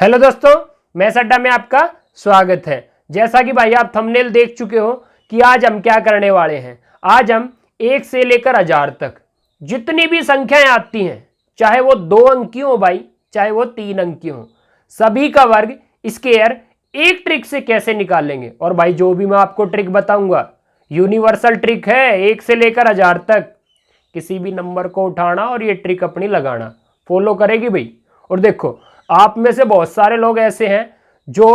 Hello दोस्तों, मैं अड्डा में आपका स्वागत है। जैसा कि भाई आप थंबनेल देख चुके हो कि आज हम क्या करने वाले हैं। आज हम 1 से लेकर 1000 तक जितनी भी संख्याएं आती हैं, चाहे वो 2 अंक की हो भाई, चाहे वो 3 अंक की हो, सभी का वर्ग स्क्वायर एक ट्रिक से कैसे निकालेंगे। और भाई जो भी मैं आपको ट्रिक बताऊंगा यूनिवर्सल ट्रिक है। 1 से लेकर 1000 तक किसी भी नंबर को उठाना और ये ट्रिक अपनी लगाना, फॉलो करेगी भाई। और देखो, आप में से बहुत सारे लोग ऐसे हैं जो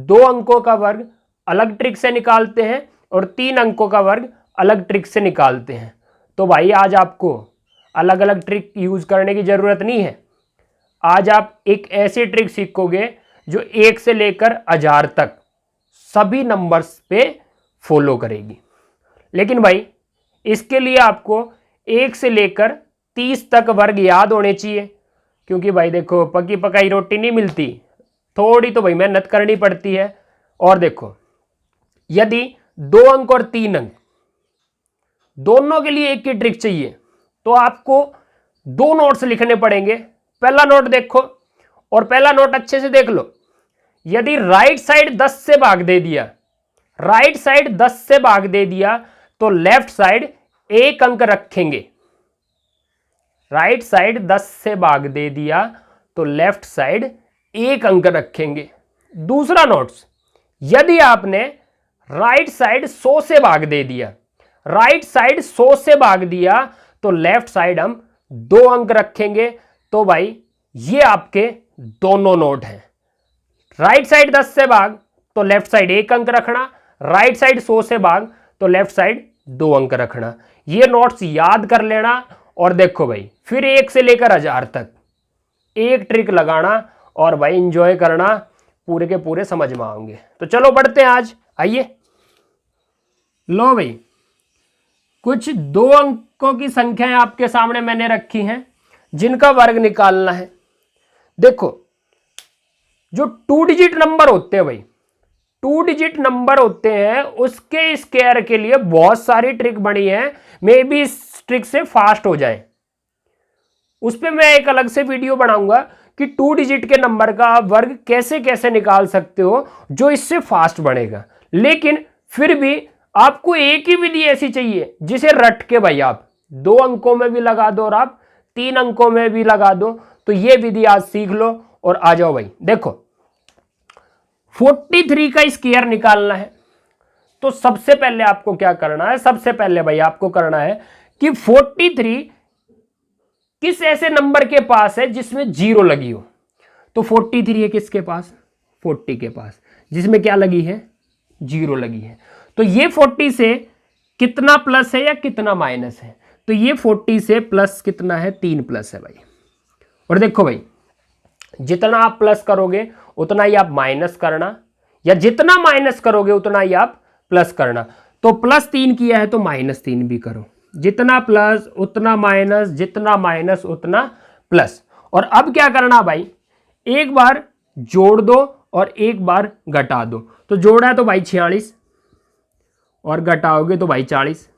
2 अंकों का वर्ग अलग ट्रिक से निकालते हैं और 3 अंकों का वर्ग अलग ट्रिक से निकालते हैं। तो भाई आज आपको अलग अलग ट्रिक यूज करने की जरूरत नहीं है। आज आप एक ऐसी ट्रिक सीखोगे जो 1 से लेकर 1000 तक सभी नंबर्स पे फॉलो करेगी। लेकिन भाई इसके लिए आपको 1 से लेकर 30 तक वर्ग याद होने चाहिए, क्योंकि भाई देखो पकी पकाई रोटी नहीं मिलती, थोड़ी तो भाई मेहनत करनी पड़ती है। और देखो, यदि 2 अंक और 3 अंक दोनों के लिए एक ही ट्रिक चाहिए तो आपको 2 नोट्स लिखने पड़ेंगे। पहला नोट देखो और पहला नोट अच्छे से देख लो। यदि राइट साइड 10 से भाग दे दिया, राइट साइड 10 से भाग दे दिया तो लेफ्ट साइड 1 अंक रखेंगे। राइट साइड 10 से भाग दे दिया तो लेफ्ट साइड 1 अंक रखेंगे। दूसरा नोट्स, यदि आपने राइट साइड 100 से भाग दे दिया, राइट साइड 100 से भाग दिया तो लेफ्ट साइड हम 2 अंक रखेंगे। तो भाई ये आपके दोनों नोट हैं। राइट साइड 10 से भाग तो लेफ्ट साइड 1 अंक रखना, राइट साइड 100 से भाग तो लेफ्ट साइड 2 अंक रखना। ये नोट्स याद कर लेना। और देखो भाई, फिर 1 से लेकर 1000 तक एक ट्रिक लगाना और भाई एंजॉय करना, पूरे के पूरे समझ में आओगे। तो चलो बढ़ते हैं आज, आइए। लो भाई, कुछ 2 अंकों की संख्याएं आपके सामने मैंने रखी हैं जिनका वर्ग निकालना है। देखो, जो 2 डिजिट नंबर होते हैं भाई, 2 डिजिट नंबर होते हैं, उसके स्क्वायर के लिए बहुत सारी ट्रिक बनी है। मे बी इस ट्रिक से फास्ट हो जाए, उस पर मैं एक अलग से वीडियो बनाऊंगा कि 2 डिजिट के नंबर का आप वर्ग कैसे कैसे निकाल सकते हो जो इससे फास्ट बनेगा। लेकिन फिर भी आपको एक ही विधि ऐसी चाहिए जिसे रट के भाई आप 2 अंकों में भी लगा दो और आप 3 अंकों में भी लगा दो। तो ये विधि आज सीख लो और आ जाओ भाई। देखो, 43 का स्क्वायर निकालना है तो सबसे पहले आपको क्या करना है, सबसे पहले भाई आपको करना है कि 43 किस ऐसे नंबर के पास है जिसमें 0 लगी हो। तो 43 है किसके पास, 40 के पास, जिसमें क्या लगी है, 0 लगी है। तो ये 40 से कितना प्लस है या कितना माइनस है, तो ये 40 से प्लस कितना है, 3 प्लस है भाई। और देखो भाई, जितना आप प्लस करोगे उतना ही आप माइनस करना, या जितना माइनस करोगे उतना ही आप प्लस करना। तो +3 किया है तो -3 भी करो, जितना प्लस उतना माइनस, जितना माइनस उतना प्लस। और अब क्या करना भाई, एक बार जोड़ दो और एक बार घटा दो। तो जोड़ा है तो भाई 46 और घटाओगे तो भाई 40।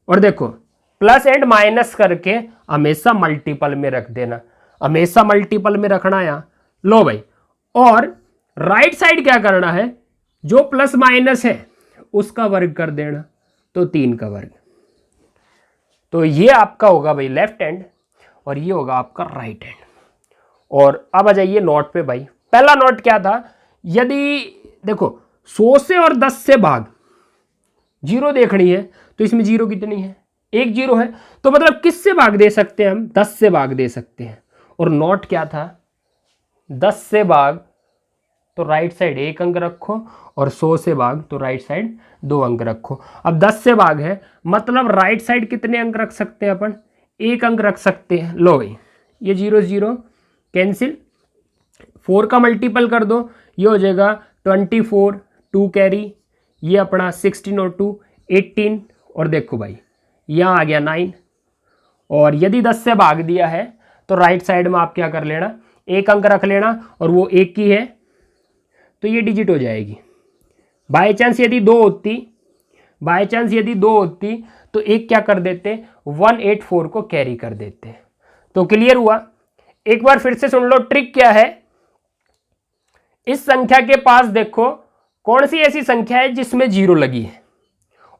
और देखो, प्लस एंड माइनस करके हमेशा मल्टीपल में रख देना, हमेशा मल्टीपल में रखना यहाँ। लो भाई, और राइट साइड क्या करना है, जो प्लस माइनस है उसका वर्ग कर देना, तो 3 का वर्ग। तो ये आपका होगा भाई लेफ्ट हैंड और ये होगा आपका राइट हैंड। और अब आ जाइए नोट पे भाई। पहला नोट क्या था, यदि देखो 100 से और 10 से भाग 0 देखनी है तो इसमें 0 कितनी है, 1 0 है। तो मतलब किस से भाग दे सकते हैं हम, 10 से भाग दे सकते हैं। और नोट क्या था, 10 से भाग तो राइट साइड 1 अंक रखो और 100 से भाग तो राइट साइड 2 अंक रखो। अब 10 से भाग है मतलब राइट साइड कितने अंक रख सकते हैं अपन, 1 अंक रख सकते हैं। लो भाई, ये 0 0 कैंसिल, 4 का मल्टीपल कर दो, ये हो जाएगा 24, 2 कैरी, ये अपना 16 और 2 18। और देखो भाई, यहाँ आ गया 9। और यदि 10 से भाग दिया है तो राइट साइड में आप क्या कर लेना, 1 अंक रख लेना और वो 1 की है तो ये डिजिट हो जाएगी। बाय चांस यदि 2 होती, बाय चांस यदि 2 होती तो एक क्या कर देते, 184 को कैरी कर देते। तो क्लियर हुआ। एक बार फिर से सुन लो ट्रिक क्या है। इस संख्या के पास देखो कौन सी ऐसी संख्या है जिसमें 0 लगी है,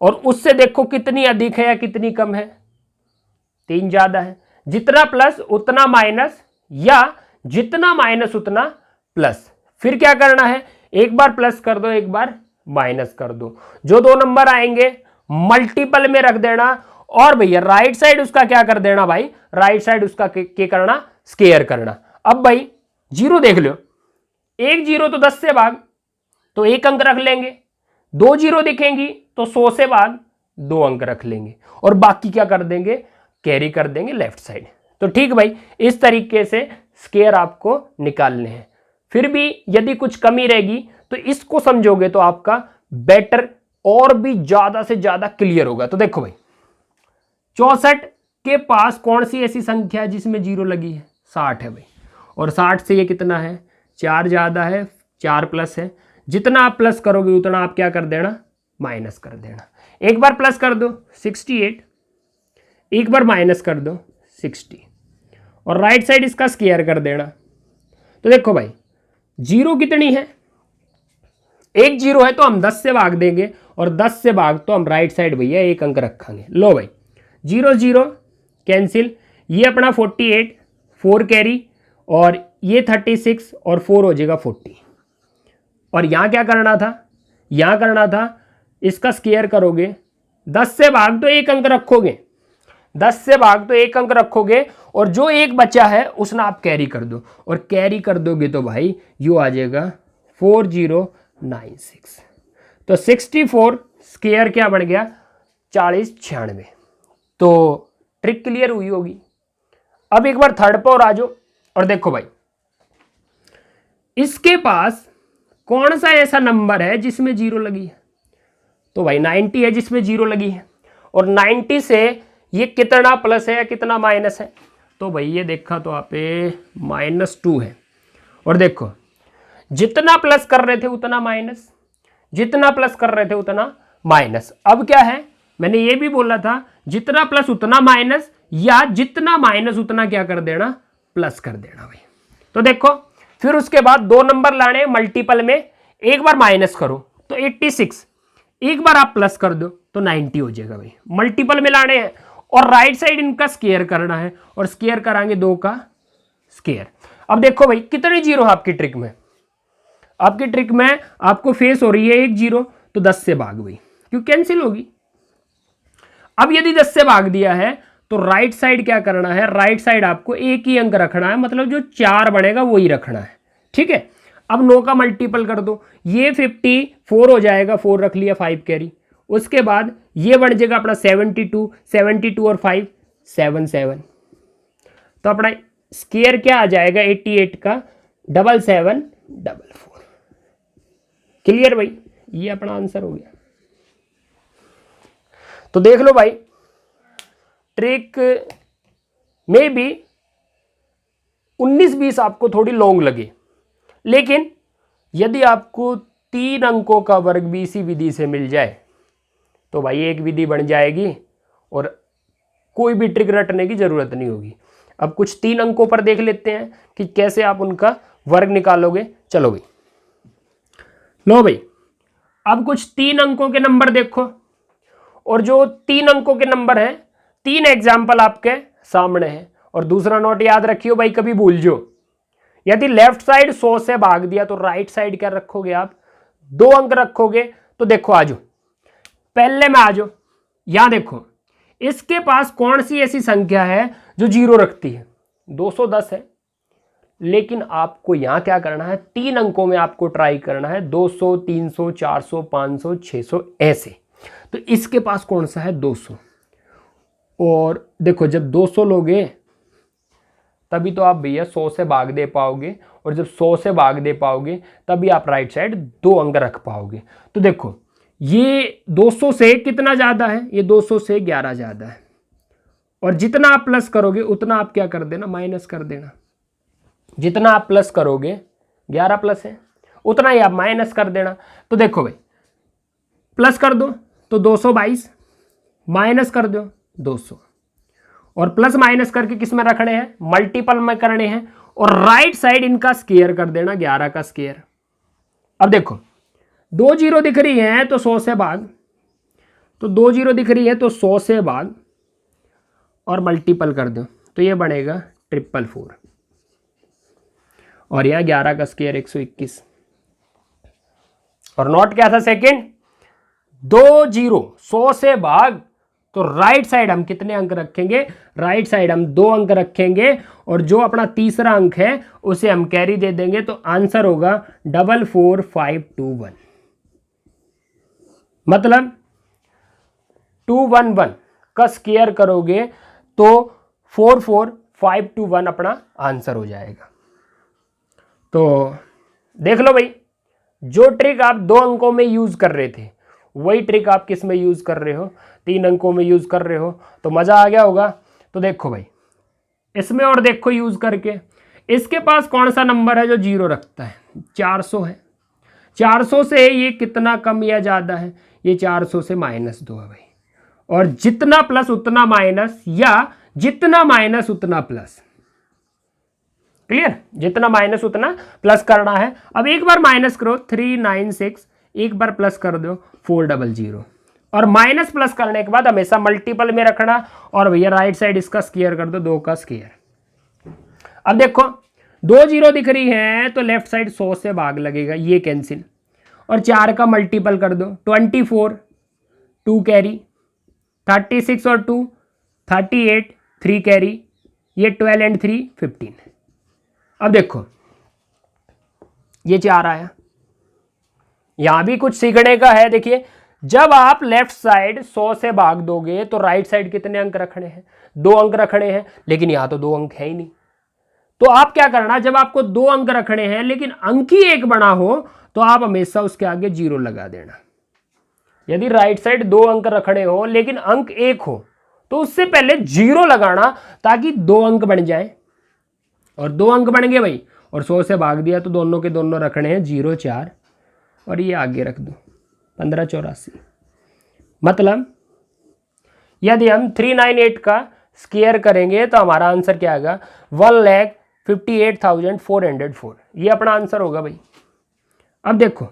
और उससे देखो कितनी अधिक है या कितनी कम है, 3 ज्यादा है। जितना प्लस उतना माइनस, या जितना माइनस उतना प्लस। फिर क्या करना है, एक बार प्लस कर दो, एक बार माइनस कर दो। जो दो नंबर आएंगे मल्टीपल में रख देना, और भैया राइट साइड उसका क्या कर देना भाई, राइट साइड उसका क्या करना, स्क्वायर करना। अब भाई 0 देख लो, एक 0 तो 10 से भाग, तो एक अंक रख लेंगे। 2 0 दिखेंगी तो 100 से भाग, 2 अंक रख लेंगे, और बाकी क्या कर देंगे, कैरी कर देंगे लेफ्ट साइड। तो ठीक भाई, इस तरीके से स्क्वायर आपको निकालने हैं। फिर भी यदि कुछ कमी रहेगी तो इसको समझोगे तो आपका बेटर और भी ज्यादा से ज्यादा क्लियर होगा। तो देखो भाई 64 के पास कौन सी ऐसी संख्या है जिसमें 0 लगी है, 60 है भाई, और 60 से ये कितना है, 4 ज्यादा है, 4 प्लस है। जितना आप प्लस करोगे उतना आप क्या कर देना, माइनस कर देना। एक बार प्लस कर दो 68, एक बार माइनस कर दो 60, और राइट साइड इसका स्क्वायर कर देना। तो देखो भाई 0 कितनी है, एक 0 है तो हम 10 से भाग देंगे, और 10 से भाग तो हम राइट साइड भैया एक अंक रखेंगे। लो भाई 0 0 कैंसिल, ये अपना 48, 4 कैरी, और ये 36, और 4 हो जाएगा 40। और यहाँ क्या करना था, यहाँ करना था इसका स्क्वायर करोगे, 10 से भाग तो एक अंक रखोगे, 10 से भाग तो एक अंक रखोगे, और जो एक बचा है उसने आप कैरी कर दो, और कैरी कर दोगे तो भाई यू आ जाएगा 4096। तो 64 स्क्वायर क्या बन गया, 4096। तो ट्रिक क्लियर हुई होगी। अब एक बार थर्ड पर और आ जाओ, और देखो भाई इसके पास कौन सा ऐसा नंबर है जिसमें 0 लगी है। तो भाई 90 है जिसमें 0 लगी है, और 90 से ये कितना प्लस है या कितना माइनस है। तो भाई ये देखा तो आप -2 है, और देखो जितना प्लस कर रहे थे उतना माइनस, जितना प्लस कर रहे थे उतना माइनस। अब क्या है, मैंने ये भी बोला था जितना प्लस उतना माइनस, या जितना माइनस उतना क्या कर देना, प्लस कर देना भाई। तो देखो फिर उसके बाद 2 नंबर लाने मल्टीपल में, एक बार माइनस करो तो 86, एक बार आप प्लस कर दो तो 90 हो जाएगा भाई। मल्टीपल में लाने हैं, और राइट साइड इनका स्क्वायर करना है, और स्क्वायर कराएंगे 2 का स्क्वायर। अब देखो भाई कितनी 0 है आपकी ट्रिक में, आपकी ट्रिक में आपको फेस हो रही है एक 0, तो 10 से भाग भाई, क्यों कैंसिल होगी। अब यदि 10 से भाग दिया है तो राइट साइड क्या करना है, राइट साइड आपको एक ही अंक रखना है, मतलब जो 4 बनेगा वही रखना है, ठीक है। अब 9 का मल्टीपल कर दो, ये 54 हो जाएगा, 4 रख लिया, 5 कैरी। उसके बाद ये बन जाएगा अपना 72, 72 और 5 77। तो अपना स्क्वायर क्या आ जाएगा 88 का 7744। क्लियर भाई, ये अपना आंसर हो गया। तो देख लो भाई ट्रिक में भी 19-20 आपको थोड़ी लॉन्ग लगे, लेकिन यदि आपको 3 अंकों का वर्ग भी इसी विधि से मिल जाए तो भाई एक विधि बन जाएगी, और कोई भी ट्रिक रटने की जरूरत नहीं होगी। अब कुछ 3 अंकों पर देख लेते हैं कि कैसे आप उनका वर्ग निकालोगे। चलो भाई, लो भाई अब कुछ 3 अंकों के नंबर देखो, और जो 3 अंकों के नंबर हैं 3 एग्जाम्पल आपके सामने हैं। और दूसरा नोट याद रखियो भाई, कभी भूल जो, यदि लेफ्ट साइड 100 से भाग दिया तो राइट साइड क्या रखोगे आप, 2 अंक रखोगे। तो देखो आ जाओ, पहले में आ जाओ, यहां देखो इसके पास कौन सी ऐसी संख्या है जो 0 रखती है, 210 है। लेकिन आपको यहां क्या करना है, 3 अंकों में आपको ट्राई करना है, 200, 300, 400, 500, 600 ऐसे। तो इसके पास कौन सा है, 200। और देखो जब 200 लोगे तभी तो आप भैया 100 से भाग दे पाओगे, और जब 100 से भाग दे पाओगे तभी आप राइट साइड 2 अंक रख पाओगे। तो देखो ये 200 से कितना ज़्यादा है, ये 200 से 11 ज़्यादा है, और जितना आप प्लस करोगे उतना आप क्या कर देना, माइनस कर देना। जितना आप प्लस करोगे, 11 प्लस है, उतना ही आप माइनस कर देना। तो देखो भाई प्लस कर दो तो 222, माइनस कर दो 200, और प्लस माइनस करके किस में रखने हैं, मल्टीपल में करने हैं, और राइट साइड इनका स्क्वायर कर देना, 11 का स्क्वायर। अब देखो 2 जीरो दिख रही है तो 100 से भाग, तो 2 जीरो दिख रही है तो 100 से भाग और मल्टीपल कर दो तो ये बनेगा 444 और यह 11 का स्क्वायर 121 और नॉट क्या था सेकंड 2 जीरो 100 से भाग, तो राइट साइड हम कितने अंक रखेंगे, राइट साइड हम 2 अंक रखेंगे और जो अपना तीसरा अंक है उसे हम कैरी दे देंगे, तो आंसर होगा 44521। मतलब 211 का स्क्वायर करोगे तो 44521 अपना आंसर हो जाएगा। तो देख लो भाई, जो ट्रिक आप 2 अंकों में यूज कर रहे थे वही ट्रिक आप किस में यूज कर रहे हो, 3 अंकों में यूज कर रहे हो, तो मजा आ गया होगा। तो देखो भाई इसमें और देखो यूज करके, इसके पास कौन सा नंबर है जो जीरो रखता है, 400 है। 400 से ये कितना कम या ज्यादा है, ये 400 से -2 है भाई, और जितना प्लस उतना माइनस या जितना माइनस उतना प्लस, क्लियर, जितना माइनस उतना प्लस करना है। अब एक बार माइनस करो 396, एक बार प्लस कर दो 400 और माइनस प्लस करने के बाद हमेशा मल्टीपल में रखना और भैया राइट साइड इसका स्क्वायर कर दो 2 का स्क्वायर। अब देखो 2 जीरो दिख रही है तो लेफ्ट साइड 100 से भाग लगेगा, ये कैंसिल, और 4 का मल्टीपल कर दो 24, 2 कैरी, 36 और 2 38, 3 कैरी, ये 12 एंड 3 15। अब देखो ये 4 आया, यहां भी कुछ सीखने का है। देखिए जब आप लेफ्ट साइड 100 से भाग दोगे तो राइट साइड कितने अंक रखने हैं, 2 अंक रखने हैं, लेकिन यहां तो 2 अंक है ही नहीं। तो आप क्या करना, जब आपको 2 अंक रखने हैं लेकिन अंक ही एक बना हो तो आप हमेशा उसके आगे 0 लगा देना। यदि राइट साइड 2 अंक रखने हो लेकिन अंक एक हो तो उससे पहले 0 लगाना ताकि 2 अंक बन जाए, और 2 अंक बन गए भाई और 100 से भाग दिया तो दोनों के दोनों रखने हैं 0 4 और ये आगे रख दो 1584। मतलब यदि हम 398 का स्क्वायर करेंगे तो हमारा आंसर क्या आएगा, 1,58,404। ये अपना आंसर होगा भाई। अब देखो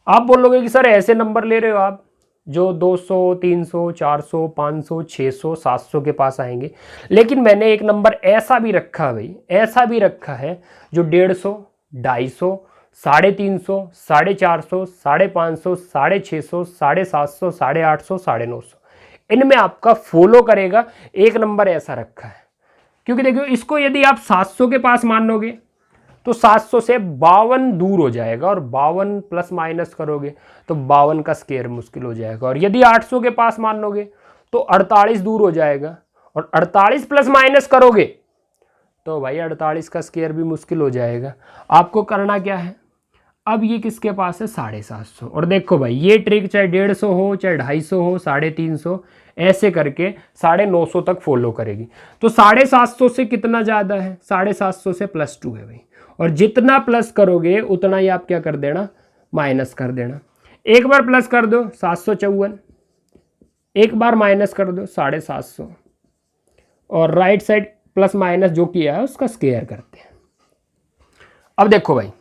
आप बोलोगे कि सर ऐसे नंबर ले रहे हो आप जो 200 300 400 500 600 700 के पास आएंगे, लेकिन मैंने एक नंबर ऐसा भी रखा है भाई, ऐसा भी रखा है जो 150 250 350 450 550 650 750 850 950 इनमें आपका फॉलो करेगा। एक नंबर ऐसा रखा है क्योंकि देखियो इसको यदि आप 700 के पास मानोगे तो 700 से 52 दूर हो जाएगा और 52 प्लस माइनस करोगे तो 52 का स्क्वायर मुश्किल हो जाएगा, और यदि 800 के पास मानोगे तो 48 दूर हो जाएगा, और 48 प्लस माइनस करोगे तो भाई 48 का स्क्वायर भी मुश्किल हो जाएगा। आपको करना क्या है, अब ये किसके पास है 750, और देखो भाई ये ट्रिक चाहे 150 हो चाहे 250 हो 350 ऐसे करके 950 तक फॉलो करेगी। तो 750 से कितना ज़्यादा है, 750 से +2 है भाई, और जितना प्लस करोगे उतना ही आप क्या कर देना, माइनस कर देना। एक बार प्लस कर दो 754, एक बार माइनस कर दो 750, और राइट साइड प्लस माइनस जो किया है उसका स्क्वायर करते हैं। अब देखो भाई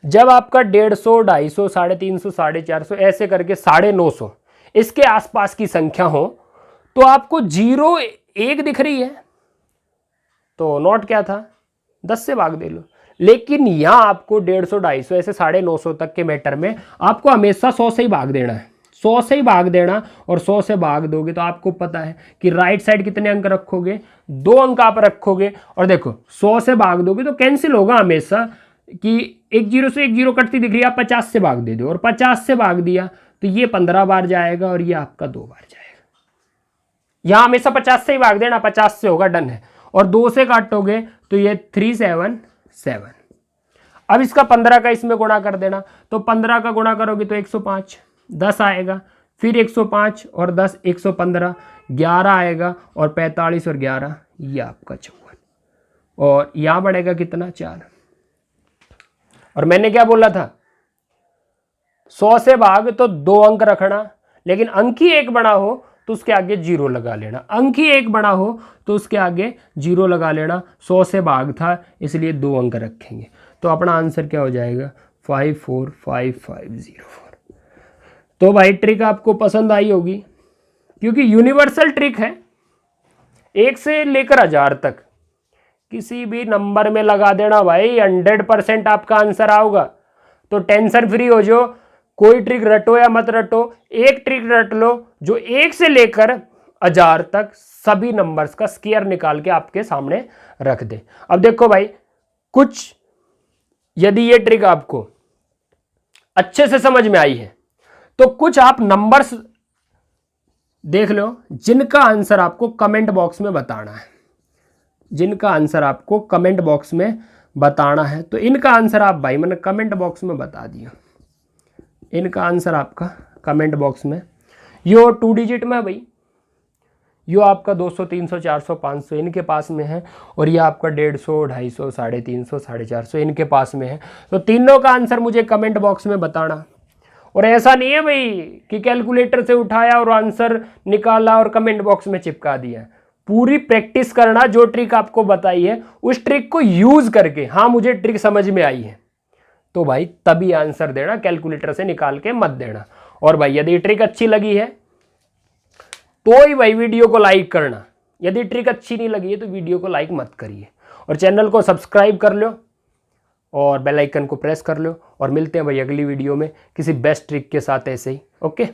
जब आपका 150 250 350 450 ऐसे करके 950 इसके आसपास की संख्या हो तो आपको 0 1 दिख रही है तो नॉट क्या था 10 से भाग दे लो, लेकिन यहां आपको 150 250 ऐसे 950 तक के मैटर में आपको हमेशा 100 से ही भाग देना है, 100 से ही भाग देना, और 100 से भाग दोगे तो आपको पता है कि राइट साइड कितने अंक रखोगे, 2 अंक आप रखोगे, और देखो 100 से भाग दोगे तो कैंसिल होगा हमेशा कि एक 0 से एक 0 कटती दिख रही है, आप 50 से भाग दे दो और 50 से भाग दिया तो ये 15 बार जाएगा और ये आपका 2 बार जाएगा। यहां हमेशा 50 से ही भाग देना, 50 से होगा, डन है, और 2 से काटोगे तो ये 377। अब इसका 15 का इसमें गुणा कर देना, तो 15 का गुणा करोगे तो 105 10 आएगा, फिर 105 और 10 115 11 आएगा, और 45 और 11 ये आपका 54, और यहां बढ़ेगा कितना 4। और मैंने क्या बोला था 100 से भाग तो 2 अंक रखना, लेकिन अंक ही एक बड़ा हो तो उसके आगे 0 लगा लेना, अंक ही एक बड़ा हो तो उसके आगे 0 लगा लेना। 100 से भाग था इसलिए 2 अंक रखेंगे, तो अपना आंसर क्या हो जाएगा 545504। तो भाई ट्रिक आपको पसंद आई होगी, क्योंकि यूनिवर्सल ट्रिक है, 1 से लेकर 1000 तक किसी भी नंबर में लगा देना भाई, 100% आपका आंसर आओगा। तो टेंशन फ्री हो जाओ, कोई ट्रिक रटो या मत रटो, एक ट्रिक रट लो जो 1 से लेकर 1000 तक सभी नंबर्स का स्क्वायर निकाल के आपके सामने रख दे। अब देखो भाई, कुछ यदि ये ट्रिक आपको अच्छे से समझ में आई है तो कुछ आप नंबर्स देख लो जिनका आंसर आपको कमेंट बॉक्स में बताना है, जिनका आंसर आपको कमेंट बॉक्स में बताना है। तो इनका आंसर आप भाई मैंने कमेंट बॉक्स में बता दिया, इनका आंसर आपका कमेंट बॉक्स में। यो 2 डिजिट में भाई, यो आपका 200 300 400 500 इनके पास में है, और ये आपका 150 250 350 450 इनके पास में है। तो तीनों का आंसर मुझे कमेंट बॉक्स में बताना। और ऐसा नहीं है भाई कि कैलकुलेटर से उठाया और आंसर निकाला और कमेंट बॉक्स में चिपका दिया। पूरी प्रैक्टिस करना, जो ट्रिक आपको बताई है उस ट्रिक को यूज करके, हाँ मुझे ट्रिक समझ में आई है तो भाई तभी आंसर देना, कैलकुलेटर से निकाल के मत देना। और भाई यदि ट्रिक अच्छी लगी है तो ही भाई वीडियो को लाइक करना, यदि ट्रिक अच्छी नहीं लगी है तो वीडियो को लाइक मत करिए, और चैनल को सब्सक्राइब कर लो और बेल आइकन को प्रेस कर लो। और मिलते हैं भाई अगली वीडियो में किसी बेस्ट ट्रिक के साथ ऐसे ही। ओके।